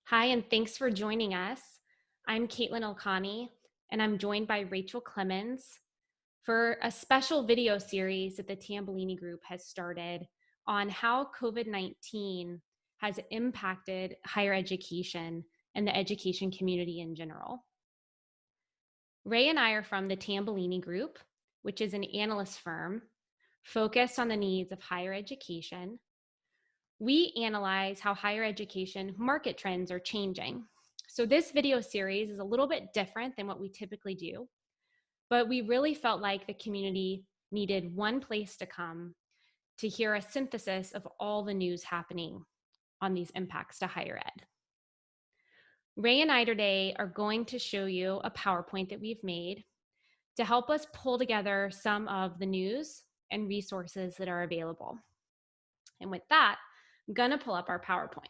Hi, and thanks for joining us. I'm Caitlin Ilkani, and I'm joined by Raechelle Clemmons for a special video series that the Tambellini Group has started on how COVID-19 has impacted higher education and the education community in general. Rae and I are from the Tambellini Group, which is an analyst firm focused on the needs of higher education. We analyze how higher education market trends are changing. So this video series is a little bit different than what we typically do, but we really felt like the community needed one place to come to hear a synthesis of all the news happening on these impacts to higher ed. Rae and I today are going to show you a PowerPoint that we've made to help us pull together some of the news and resources that are available. And with that, I'm gonna pull up our PowerPoint.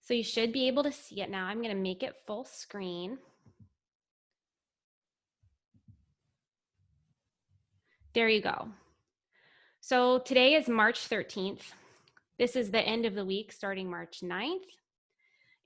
So you should be able to see it now. I'm going to make it full screen. There you go. So today is March 13th. This is the end of the week starting March 9th.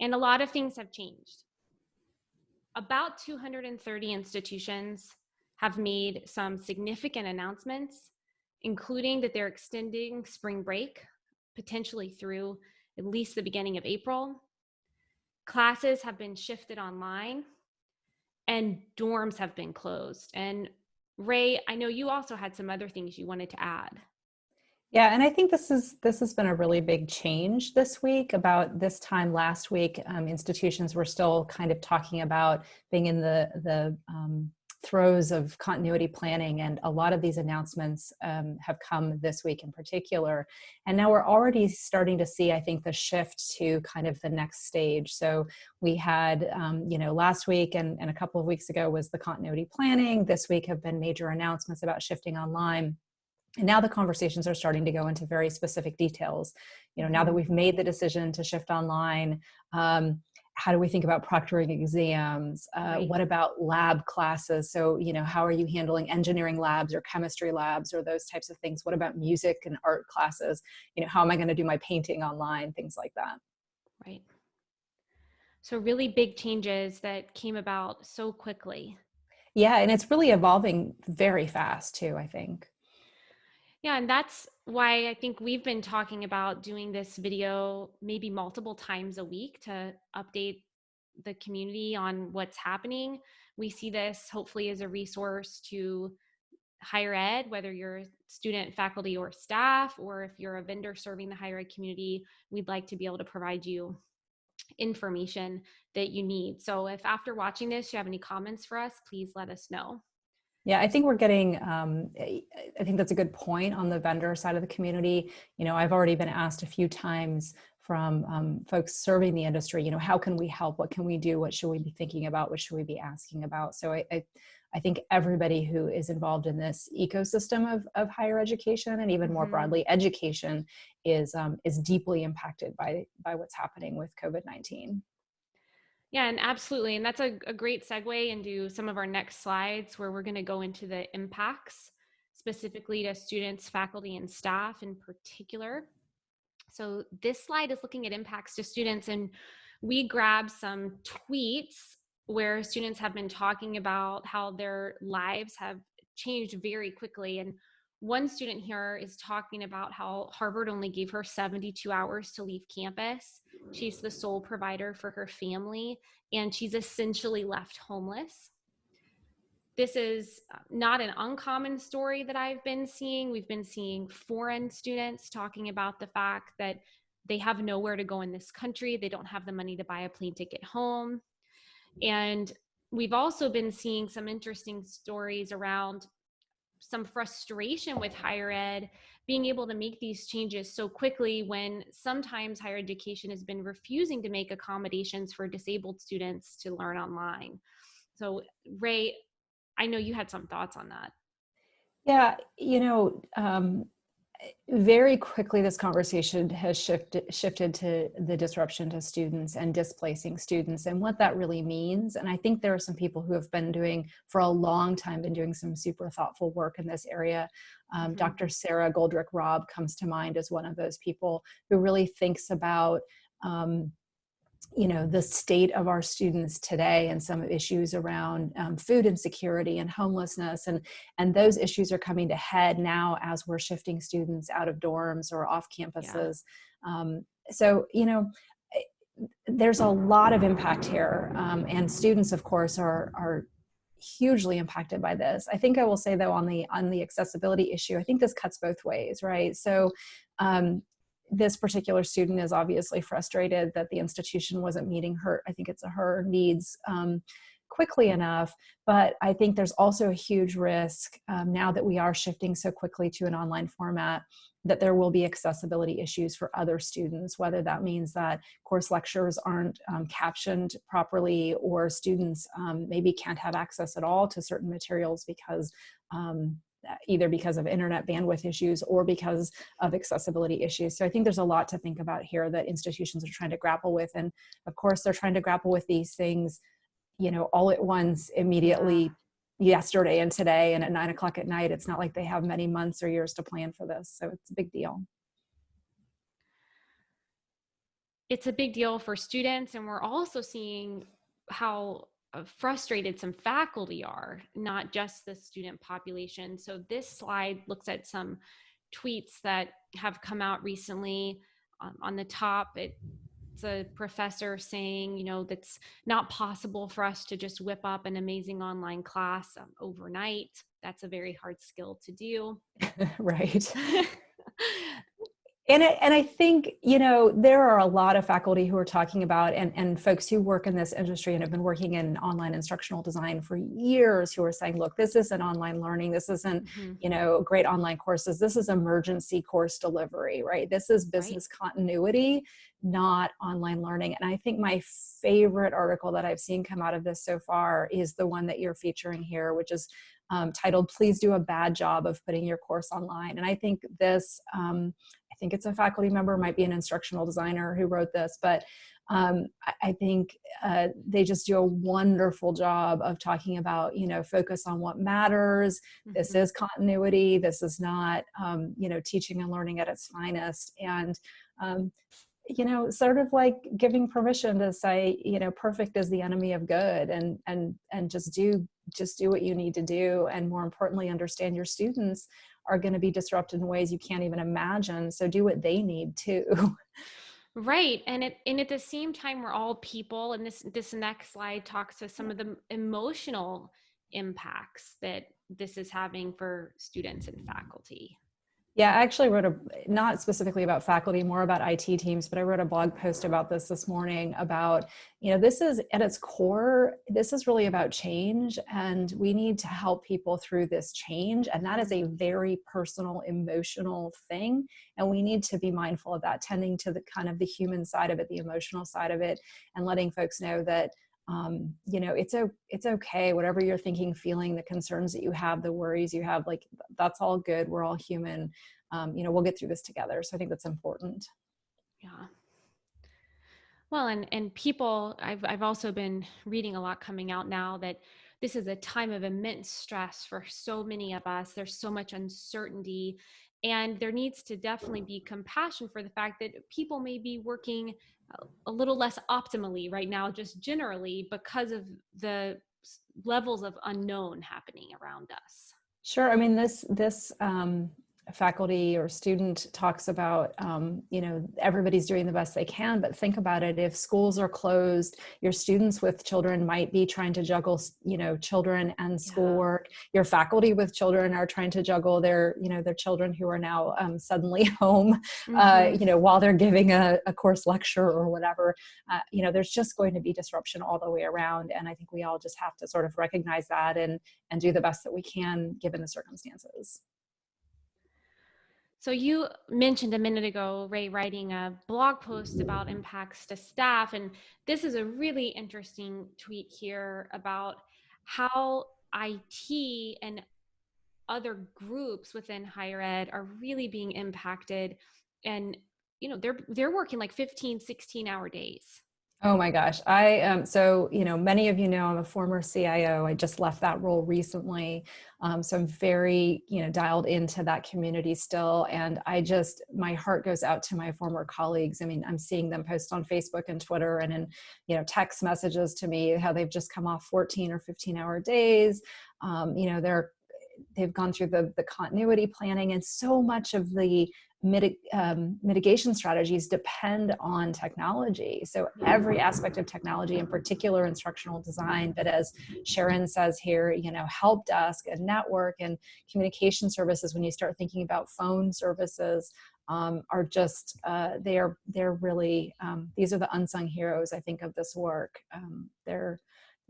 And a lot of things have changed. About 230 institutions have made some significant announcements, including that they're extending spring break, potentially through at least the beginning of April. Classes have been shifted online, and dorms have been closed. And Rae, I know you also had some other things you wanted to add. Yeah, and I think this has been a really big change this week. About this time last week, institutions were still kind of talking about being in the throes of continuity planning, and a lot of these announcements have come this week in particular. And now we're already starting to see, I think, the shift to kind of the next stage. So we had, last week and a couple of weeks ago was the continuity planning. This week have been major announcements about shifting online. And now the conversations are starting to go into very specific details. Now that we've made the decision to shift online, how do we think about proctoring exams? Right. What about lab classes? So, how are you handling engineering labs or chemistry labs or those types of things? What about music and art classes? How am I going to do my painting online? Things like that. Right. So really big changes that came about so quickly. Yeah, and it's really evolving very fast too, I think. Yeah, and that's why I think we've been talking about doing this video maybe multiple times a week to update the community on what's happening. We see this hopefully as a resource to higher ed, whether you're a student, faculty, or staff, or if you're a vendor serving the higher ed community, we'd like to be able to provide you information that you need. So if after watching this, you have any comments for us, please let us know. Yeah, I think we're getting, I think that's a good point on the vendor side of the community. I've already been asked a few times from folks serving the industry, how can we help? What can we do? What should we be thinking about? What should we be asking about? So I think everybody who is involved in this ecosystem of higher education and even more broadly education is deeply impacted by what's happening with COVID-19. Yeah, and absolutely. And that's a great segue into some of our next slides where we're going to go into the impacts specifically to students, faculty, and staff in particular. So this slide is looking at impacts to students, and we grabbed some tweets where students have been talking about how their lives have changed very quickly. And one student here is talking about how Harvard only gave her 72 hours to leave campus. She's the sole provider for her family, and she's essentially left homeless. This is not an uncommon story that I've been seeing. We've been seeing foreign students talking about the fact that they have nowhere to go in this country. They don't have the money to buy a plane ticket home. And we've also been seeing some interesting stories around some frustration with higher ed being able to make these changes so quickly when sometimes higher education has been refusing to make accommodations for disabled students to learn online. So Rae, I know you had some thoughts on that. Yeah, Very quickly, this conversation has shifted to the disruption to students and displacing students and what that really means. And I think there are some people who have been doing for a long time, been doing some super thoughtful work in this area. Hmm. Dr. Sarah Goldrick Robb comes to mind as one of those people who really thinks about um, the state of our students today and some issues around food insecurity and homelessness, and those issues are coming to head now as we're shifting students out of dorms or off Yeah. campuses. So there's a lot of impact here, and students, of course, are hugely impacted by this. I think I will say, though, on the accessibility issue, I think this cuts both ways, right? So um, this particular student is obviously frustrated that the institution wasn't meeting her, I think it's her needs quickly enough. But I think there's also a huge risk now that we are shifting so quickly to an online format, that there will be accessibility issues for other students, whether that means that course lectures aren't captioned properly, or students maybe can't have access at all to certain materials because either because of internet bandwidth issues or because of accessibility issues. So I think there's a lot to think about here that institutions are trying to grapple with. And of course, they're trying to grapple with these things, all at once, Yeah. immediately, yesterday and today, and at 9 o'clock at night. It's not like they have many months or years to plan for this. So it's a big deal. It's a big deal for students, and we're also seeing how frustrated some faculty are, not just the student population. So this slide looks at some tweets that have come out recently. On the top, it's a professor saying, that's not possible for us to just whip up an amazing online class overnight. That's a very hard skill to do. Right. And I think, there are a lot of faculty who are talking about, and folks who work in this industry and have been working in online instructional design for years, who are saying, look, this isn't online learning. This isn't, Mhm. great online courses. This is emergency course delivery, right? This is Right. business continuity, not online learning. And I think my favorite article that I've seen come out of this so far is the one that you're featuring here, which is titled, "Please Do a Bad Job of Putting Your Course Online." And I think this, I think it's a faculty member, might be an instructional designer who wrote this, but I think they just do a wonderful job of talking about, focus on what matters. This Mhm. is continuity. This is not, teaching and learning at its finest. And, sort of like giving permission to say, perfect is the enemy of good, and just do what you need to do. And more importantly, understand your students are going to be disrupted in ways you can't even imagine. So do what they need too. Right. And at the same time, we're all people. And this next slide talks to some of the emotional impacts that this is having for students and faculty. Yeah, I actually wrote not specifically about faculty, more about IT teams, but I wrote a blog post about this morning about, this is at its core, this is really about change, and we need to help people through this change. And that is Mhm. a very personal, emotional thing. And we need to be mindful of that, tending to the kind of the human side of it, the emotional side of it, and letting folks know that it's okay, whatever you're thinking, feeling, the concerns that you have, the worries you have, like, that's all good. We're all human. We'll get through this together. So I think that's important. Yeah. Well, and people, I've also been reading a lot coming out now that this is a time of immense stress for so many of us. There's so much uncertainty, and there needs to definitely be compassion for the fact that people may be working a little less optimally right now, just generally because of the levels of unknown happening around us. Sure. I mean, this faculty or student talks about, everybody's doing the best they can, but think about it. If schools are closed, your students with children might be trying to juggle, children and Yeah. schoolwork. Your faculty with children are trying to juggle their children who are now suddenly home, Hmm. while they're giving a course lecture or whatever. There's just going to be disruption all the way around. And I think we all just have to sort of recognize that and do the best that we can given the circumstances. So you mentioned a minute ago, Ray, writing a blog post about impacts to staff. And this is a really interesting tweet here about how IT and other groups within higher ed are really being impacted, and they're working like 15, 16-hour days. Oh my gosh. So, many of you know, I'm a former CIO. I just left that role recently. So I'm very, dialed into that community still. And my heart goes out to my former colleagues. I mean, I'm seeing them post on Facebook and Twitter and in, text messages to me, how they've just come off 14 or 15-hour days. They've gone through the continuity planning, and so much of the mitigation strategies depend on technology. So every aspect of technology, in particular instructional design, but as Sharon says here, help desk and network and communication services, when you start thinking about phone services, are just they're really these are the unsung heroes, I think, of this work. They're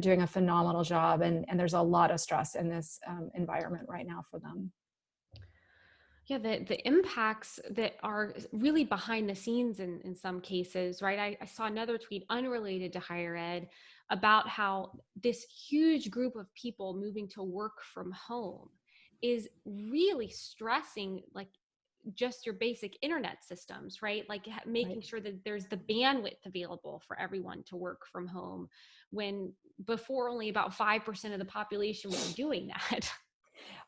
doing a phenomenal job, and there's a lot of stress in this environment right now for them. Yeah, the impacts that are really behind the scenes in some cases, right? I saw another tweet unrelated to higher ed about how this huge group of people moving to work from home is really stressing, like, just your basic internet systems, right? Like making Right. sure that there's the bandwidth available for everyone to work from home, when before only about 5% of the population was doing that.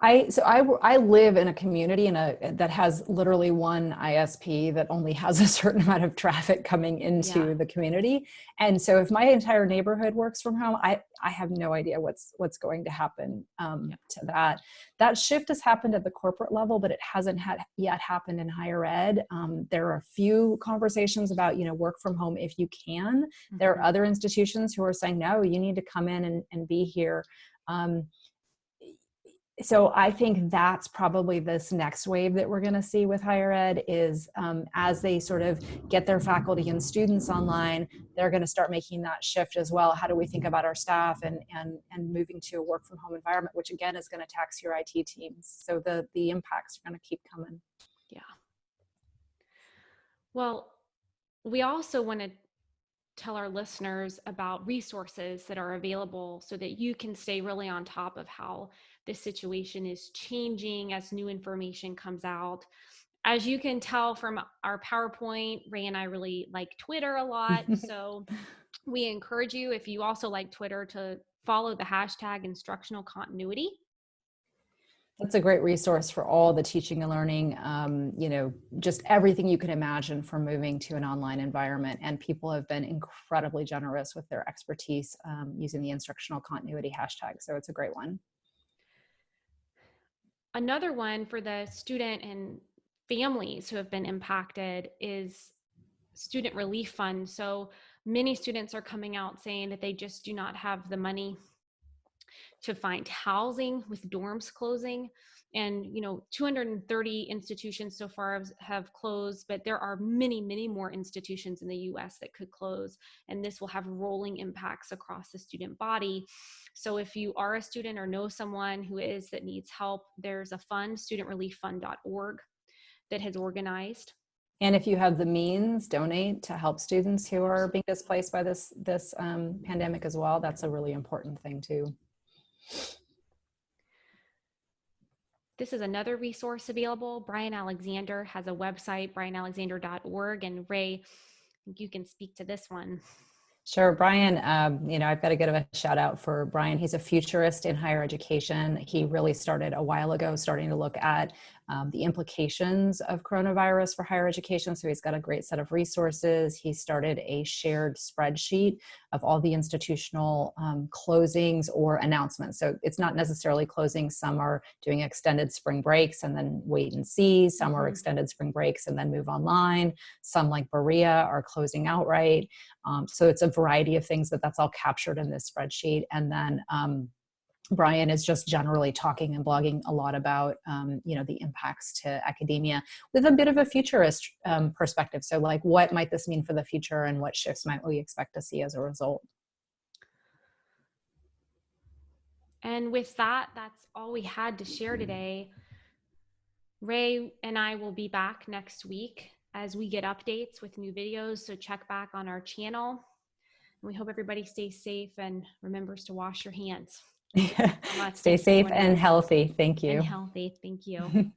I live in a community that has literally one ISP that only has a certain amount of traffic coming Yeah. into the community. And so if my entire neighborhood works from home, I have no idea what's going to happen Yeah. to that. That shift has happened at the corporate level, but it hasn't yet happened in higher ed. There are a few conversations about, work from home if you can. There are Mhm. other institutions who are saying, no, you need to come in and be here. So I think that's probably this next wave that we're going to see with higher ed is as they sort of get their faculty and students online, they're going to start making that shift as well. How do we think about our staff and moving to a work from home environment, which again is going to tax your IT teams. So the impacts are going to keep coming. Yeah. Well, we also want to tell our listeners about resources that are available so that you can stay really on top of how this situation is changing as new information comes out. As you can tell from our PowerPoint, Rae and I really like Twitter a lot. So we encourage you, if you also like Twitter, to follow the hashtag instructional continuity. That's a great resource for all the teaching and learning, just everything you can imagine for moving to an online environment. And people have been incredibly generous with their expertise using the instructional continuity hashtag. So it's a great one. Another one for the student and families who have been impacted is student relief fund. So many students are coming out saying that they just do not have the money to find housing with dorms closing. And 230 institutions so far have closed, but there are many, many more institutions in the US that could close, and this will have rolling impacts across the student body. So if you are a student or know someone who is that needs help, there's a fund, studentrelieffund.org, that has organized. And if you have the means, donate to help students who are being displaced by this pandemic as well. That's a really important thing too. This is another resource available. Brian Alexander has a website, brianalexander.org, and Rae, you can speak to this one. Sure. Brian, I've got to give a shout out for Brian. He's a futurist in higher education. He really started a while ago, starting to look at the implications of coronavirus for higher education. So he's got a great set of resources. He started a shared spreadsheet of all the institutional closings or announcements. So it's not necessarily closing. Some are doing extended spring breaks and then wait and see. Some are extended spring breaks and then move online. Some, like Berea, are closing outright. So it's a variety of things, but that's all captured in this spreadsheet. And then Brian is just generally talking and blogging a lot about, the impacts to academia with a bit of a futurist perspective. So like, what might this mean for the future and what shifts might we expect to see as a result? And with that, that's all we had to share today. Rae and I will be back next week as we get updates with new videos. So check back on our channel. We hope everybody stays safe and remembers to wash your hands. so much. Stay Thank you for safe joining and us. healthy. Thank And you. healthy. Thank you.